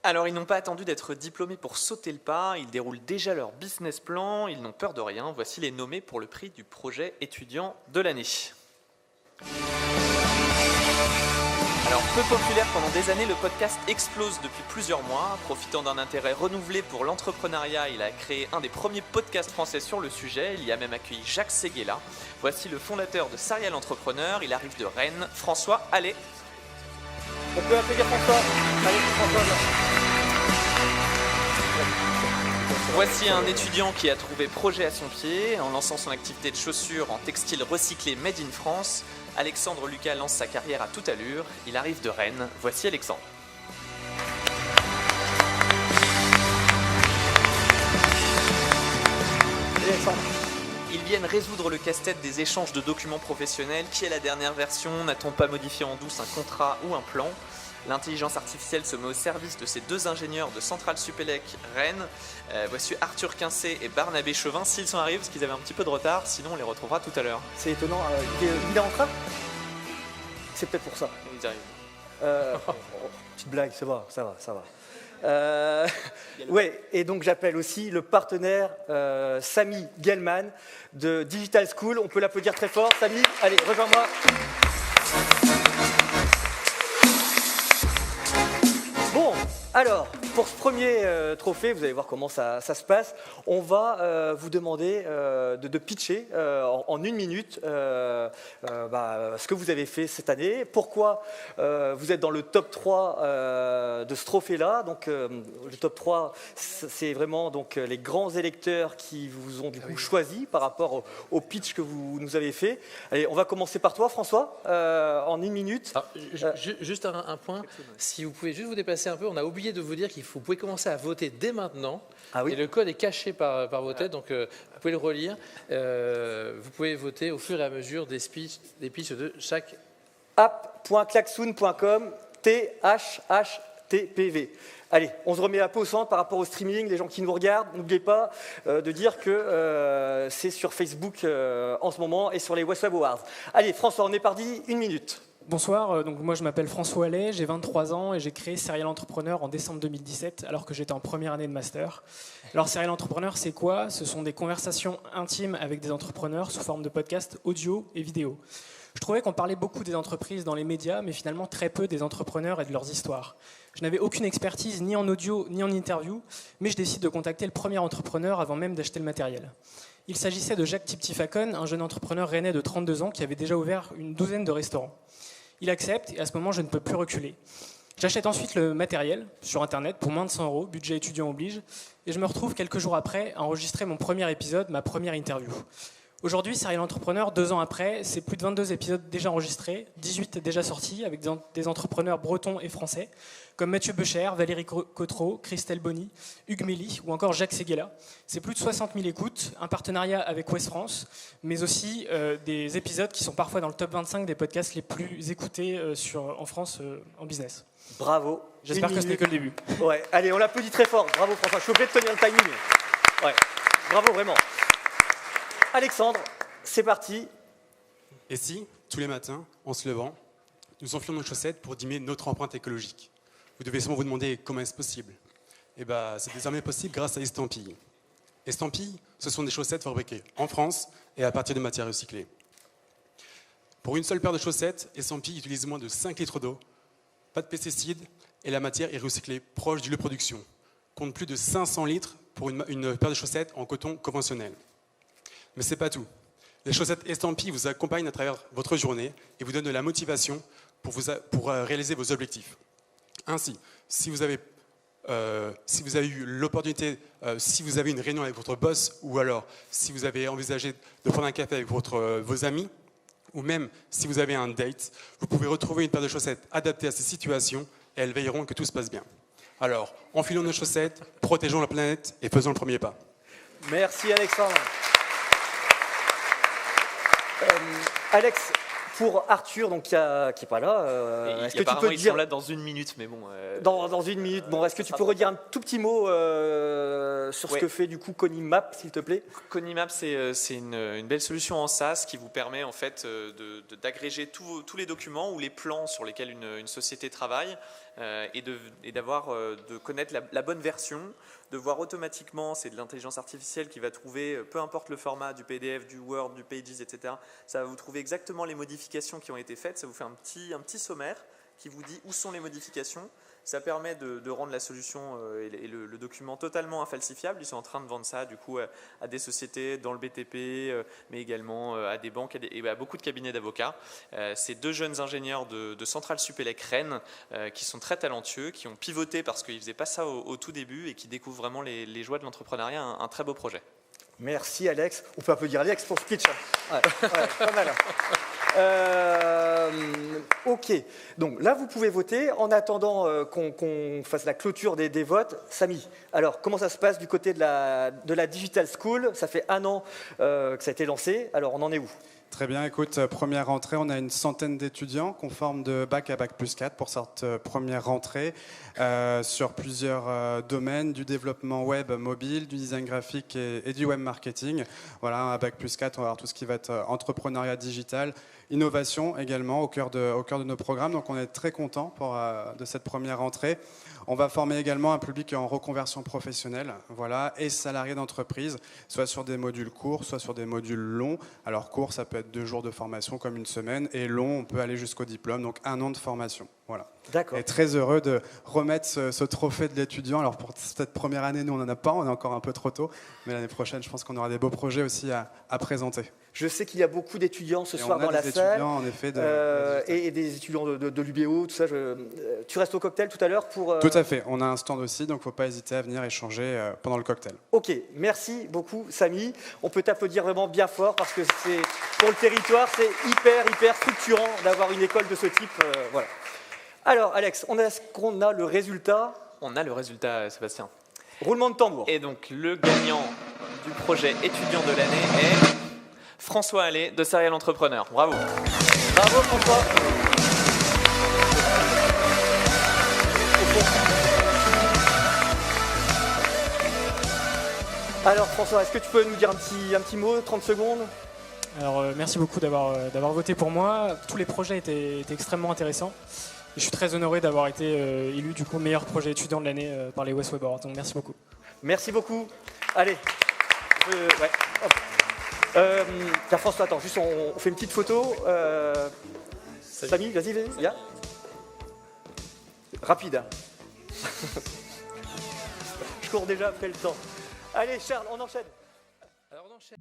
Alors, ils n'ont pas attendu d'être diplômés pour sauter le pas, ils déroulent déjà leur business plan, ils n'ont peur de rien. Voici les nommés pour le prix du projet étudiant de l'année. Alors, peu populaire pendant des années, le podcast explose depuis plusieurs mois. Profitant d'un intérêt renouvelé pour l'entrepreneuriat, il a créé un des premiers podcasts français sur le sujet. Il y a même accueilli Jacques Séguéla. Voici le fondateur de Serial Entrepreneur. Il arrive de Rennes. François, allez. On peut applaudir François. Allez, François. Voici un étudiant qui a trouvé projet à son pied. En lançant son activité de chaussures en textile recyclé Made in France, Alexandre Lucas lance sa carrière à toute allure. Il arrive de Rennes. Voici Alexandre. Ils viennent résoudre le casse-tête des échanges de documents professionnels. Qui est la dernière version? N'a-t-on pas modifié en douce un contrat ou un plan? L'intelligence artificielle se met au service de ces deux ingénieurs de Centrale Supélec Rennes. Voici Arthur Quincé et Barnabé Chauvin, s'ils sont arrivés, parce qu'ils avaient un petit peu de retard, sinon on les retrouvera tout à l'heure. C'est étonnant, il est en train. C'est peut-être pour ça. Ils arrivent. Petite blague, ça va. Ouais, et donc j'appelle aussi le partenaire Samy Gelman de Digital School. On peut l'applaudir très fort. Samy, allez, rejoins-moi. Bon, alors, pour ce premier trophée, vous allez voir comment ça se passe. On va vous demander de pitcher en une minute ce que vous avez fait cette année, pourquoi vous êtes dans le top 3 de ce trophée-là. Donc, le top 3, c'est vraiment donc, les grands électeurs qui vous ont du coup choisi par rapport au pitch que vous nous avez fait. Allez, on va commencer par toi, François, en une minute. Alors, juste un point, si vous pouvez juste vous déplacer un peu, on a oublié de vous dire vous pouvez commencer à voter dès maintenant. Ah oui. Et le code est caché par vos têtes, donc vous pouvez le relire. Vous pouvez voter au fur et à mesure des pitchs de chaque... app.klaxoon.com THHTPV. Allez, on se remet un peu au centre par rapport au streaming, les gens qui nous regardent. N'oubliez pas de dire que c'est sur Facebook en ce moment et sur les Web Awards. Allez, François, on est parti, une minute. Bonsoir, donc moi je m'appelle François Allais, j'ai 23 ans et j'ai créé Serial Entrepreneur en décembre 2017 alors que j'étais en première année de master. Alors Serial Entrepreneur, c'est quoi? Ce sont des conversations intimes avec des entrepreneurs sous forme de podcast audio et vidéo. Je trouvais qu'on parlait beaucoup des entreprises dans les médias, mais finalement très peu des entrepreneurs et de leurs histoires. Je n'avais aucune expertise ni en audio ni en interview, mais je décide de contacter le premier entrepreneur avant même d'acheter le matériel. Il s'agissait de Jacques Tiptifacon, un jeune entrepreneur rennais de 32 ans qui avait déjà ouvert une douzaine de restaurants. Il accepte et à ce moment, je ne peux plus reculer. J'achète ensuite le matériel sur Internet pour moins de 100 €, budget étudiant oblige, et je me retrouve quelques jours après à enregistrer mon premier épisode, ma première interview. Aujourd'hui, Serial Entrepreneur, 2 ans après, c'est plus de 22 épisodes déjà enregistrés, 18 déjà sortis avec des entrepreneurs bretons et français, comme Mathieu Becher, Valérie Cotreau, Christelle Bonny, Hugues Mély ou encore Jacques Séguéla. C'est plus de 60 000 écoutes, un partenariat avec Ouest France, mais aussi des épisodes qui sont parfois dans le top 25 des podcasts les plus écoutés en France en business. Bravo. J'espère que ce n'est que le début. Ouais. Allez, on l'applaudit très fort. Bravo François, je suis obligé de tenir le timing. Ouais. Bravo, vraiment. Alexandre, c'est parti. Et si, tous les matins, en se levant, nous enflions nos chaussettes pour diminuer notre empreinte écologique? Vous devez sûrement vous demander comment est-ce possible. Eh bien, c'est désormais possible grâce à Estampille. Estampille, ce sont des chaussettes fabriquées en France et à partir de matières recyclées. Pour une seule paire de chaussettes, Estampille utilise moins de 5 litres d'eau, pas de pesticides et la matière est recyclée proche du lieu de production. Compte plus de 500 litres pour une paire de chaussettes en coton conventionnel. Mais ce n'est pas tout. Les chaussettes Estampille vous accompagnent à travers votre journée et vous donnent de la motivation pour réaliser vos objectifs. Ainsi, si vous avez eu l'opportunité, si vous avez une réunion avec votre boss ou alors si vous avez envisagé de prendre un café avec vos amis ou même si vous avez un date, vous pouvez retrouver une paire de chaussettes adaptées à ces situations et elles veilleront que tout se passe bien. Alors, enfilons nos chaussettes, protégeons la planète et faisons le premier pas. Merci Alexandre. Alex, pour Arthur, donc, qui n'est pas là, est-ce que tu peux ils dire... sont là dans une minute, mais bon... Dans une minute, bon, est-ce que tu peux redire un tout petit mot sur ce que fait du coup Conimap, s'il te plaît? Conimap, c'est une belle solution en SaaS qui vous permet en fait d'agréger tous les documents ou les plans sur lesquels une société travaille. et de connaître la bonne version, de voir automatiquement, c'est de l'intelligence artificielle qui va trouver, peu importe le format du PDF, du Word, du Pages, etc., ça va vous trouver exactement les modifications qui ont été faites, ça vous fait un petit sommaire qui vous dit où sont les modifications. Ça permet de rendre la solution et le document totalement infalsifiable. Ils sont en train de vendre ça du coup à des sociétés dans le BTP, mais également à des banques et à beaucoup de cabinets d'avocats. C'est 2 jeunes ingénieurs de Centrale Supélec Rennes qui sont très talentueux, qui ont pivoté parce qu'ils ne faisaient pas ça au tout début et qui découvrent vraiment les joies de l'entrepreneuriat. Un très beau projet. Merci Alex. On peut applaudir Alex pour ce pitch. Ouais, pas mal. Ok, donc là vous pouvez voter en attendant qu'on fasse la clôture des votes. Samy, alors comment ça se passe du côté de la Digital School? Ça fait 1 an que ça a été lancé, alors on en est où? Très bien, écoute, première rentrée, on a une centaine d'étudiants conformes de bac à bac plus 4 pour cette première rentrée sur plusieurs domaines, du développement web mobile, du design graphique et du web marketing. Voilà, à bac plus 4, on va avoir tout ce qui va être entrepreneuriat digital, innovation également au cœur de nos programmes. Donc on est très contents de cette première rentrée. On va former également un public en reconversion professionnelle, voilà, et salariés d'entreprise, soit sur des modules courts, soit sur des modules longs. Alors court, ça peut être 2 jours de formation comme 1 semaine, et long, on peut aller jusqu'au diplôme, donc 1 an de formation. Voilà. D'accord. Et très heureux de remettre ce trophée de l'étudiant. Alors pour cette première année, nous on n'en a pas, on est encore un peu trop tôt, mais l'année prochaine, je pense qu'on aura des beaux projets aussi à présenter. Je sais qu'il y a beaucoup d'étudiants ce soir dans la salle. Étudiants, en effet, et des étudiants de l'UBO, tout ça. Tu restes au cocktail tout à l'heure pour... Tout à fait, on a un stand aussi, donc il ne faut pas hésiter à venir échanger pendant le cocktail. Ok, merci beaucoup Samy. On peut t'applaudir vraiment bien fort parce que pour le territoire, c'est hyper structurant d'avoir une école de ce type. Voilà. Alors Alex, est-ce qu'on a le résultat? On a le résultat, Sébastien. Roulement de tambour. Et donc le gagnant du projet étudiant de l'année est François Allais de Serial Entrepreneur. Bravo. Bravo François. Alors François, est-ce que tu peux nous dire un petit mot, 30 secondes? Alors merci beaucoup d'avoir voté pour moi. Tous les projets étaient extrêmement intéressants. Et je suis très honoré d'avoir été élu du coup meilleur projet étudiant de l'année par les West Web Awards. Donc merci beaucoup. Merci beaucoup. Allez. Ouais. Tiens, François, attends, juste on fait une petite photo. Samy, vas-y, viens. Rapide. Je cours déjà après le temps. Allez, Charles, on enchaîne. Alors on enchaîne.